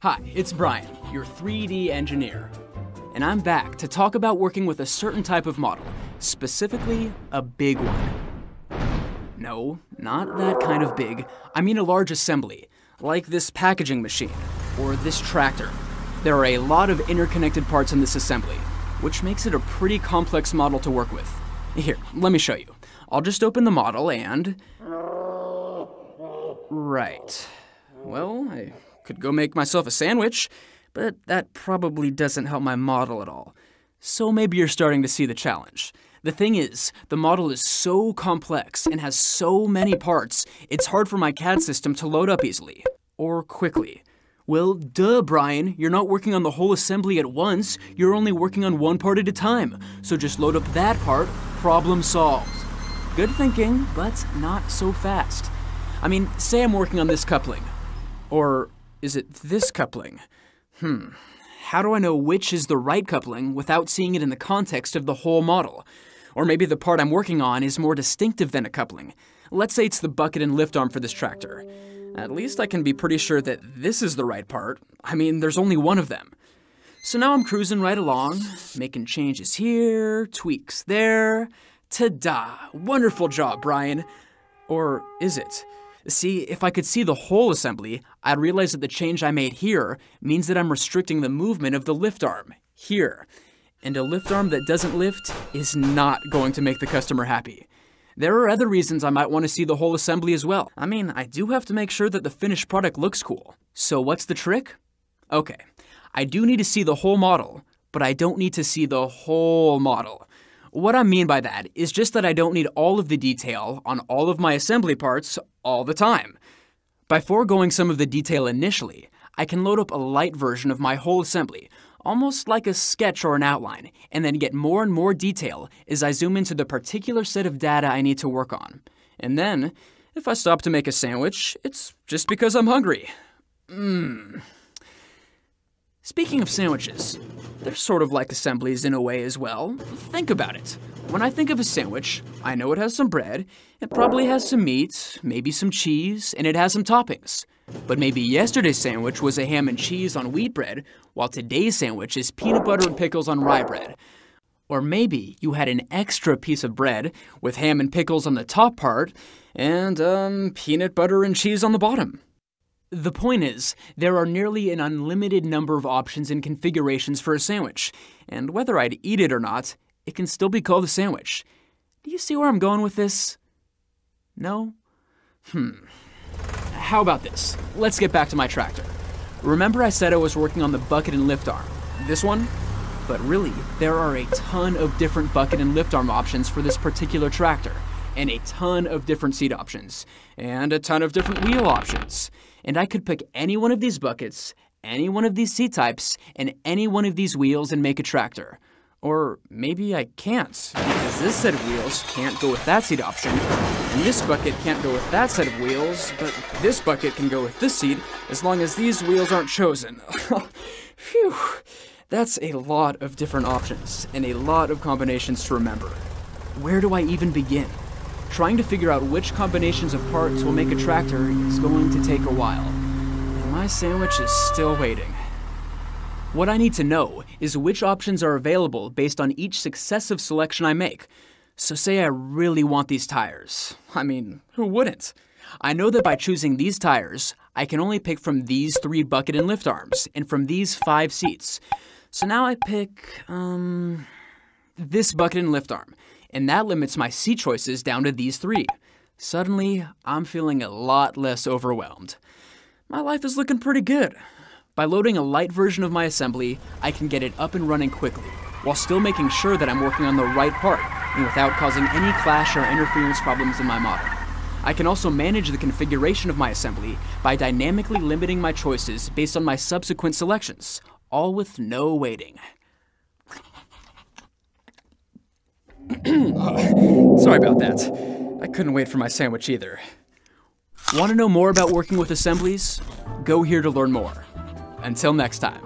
Hi, it's Brian, your 3D engineer. And I'm back to talk about working with a certain type of model, specifically a big one. No, not that kind of big. I mean a large assembly, like this packaging machine, or this tractor. There are a lot of interconnected parts in this assembly, which makes it a pretty complex model to work with. Here, let me show you. I'll just open the model and... Right. Well, I could go make myself a sandwich, but that probably doesn't help my model at all. So maybe you're starting to see the challenge. The thing is, the model is so complex and has so many parts, it's hard for my CAD system to load up easily. Or quickly. Well, duh, Brian, you're not working on the whole assembly at once, you're only working on one part at a time. So just load up that part, problem solved. Good thinking, but not so fast. I mean, say I'm working on this coupling. Or is it this coupling? How do I know which is the right coupling without seeing it in the context of the whole model? Or maybe the part I'm working on is more distinctive than a coupling. Let's say it's the bucket and lift arm for this tractor. At least I can be pretty sure that this is the right part. I mean, there's only one of them. So now I'm cruising right along, making changes here, tweaks there. Ta-da! Wonderful job, Brian. Or is it? See, if I could see the whole assembly, I'd realize that the change I made here means that I'm restricting the movement of the lift arm, here. And a lift arm that doesn't lift is not going to make the customer happy. There are other reasons I might want to see the whole assembly as well. I mean, I do have to make sure that the finished product looks cool. So what's the trick? Okay, I do need to see the whole model, but I don't need to see the whole model. What I mean by that is just that I don't need all of the detail on all of my assembly parts all the time. By foregoing some of the detail initially, I can load up a light version of my whole assembly, almost like a sketch or an outline, and then get more and more detail as I zoom into the particular set of data I need to work on. And then, if I stop to make a sandwich, it's just because I'm hungry. Speaking of sandwiches, they're sort of like assemblies in a way as well. Think about it. When I think of a sandwich, I know it has some bread, it probably has some meat, maybe some cheese, and it has some toppings. But maybe yesterday's sandwich was a ham and cheese on wheat bread, while today's sandwich is peanut butter and pickles on rye bread. Or maybe you had an extra piece of bread with ham and pickles on the top part, and peanut butter and cheese on the bottom. The point is, there are nearly an unlimited number of options and configurations for a sandwich, and whether I'd eat it or not, it can still be called a sandwich. Do you see where I'm going with this? No? How about this? Let's get back to my tractor. Remember I said I was working on the bucket and lift arm? This one? But really, there are a ton of different bucket and lift arm options for this particular tractor, and a ton of different seat options, and a ton of different wheel options. And I could pick any one of these buckets, any one of these seat types, and any one of these wheels and make a tractor. Or maybe I can't, because this set of wheels can't go with that seat option, and this bucket can't go with that set of wheels, but this bucket can go with this seat as long as these wheels aren't chosen. Phew, that's a lot of different options, and a lot of combinations to remember. Where do I even begin? Trying to figure out which combinations of parts will make a tractor is going to take a while, and my sandwich is still waiting. What I need to know is which options are available based on each successive selection I make. So say I really want these tires. I mean, who wouldn't? I know that by choosing these tires, I can only pick from these 3 bucket and lift arms, and from these 5 seats. So now I pick, this bucket and lift arm. And that limits my seat choices down to these 3. Suddenly, I'm feeling a lot less overwhelmed. My life is looking pretty good. By loading a light version of my assembly, I can get it up and running quickly, while still making sure that I'm working on the right part, and without causing any clash or interference problems in my model. I can also manage the configuration of my assembly by dynamically limiting my choices based on my subsequent selections, all with no waiting. Sorry about that. I couldn't wait for my sandwich either. Want to know more about working with assemblies? Go here to learn more. Until next time.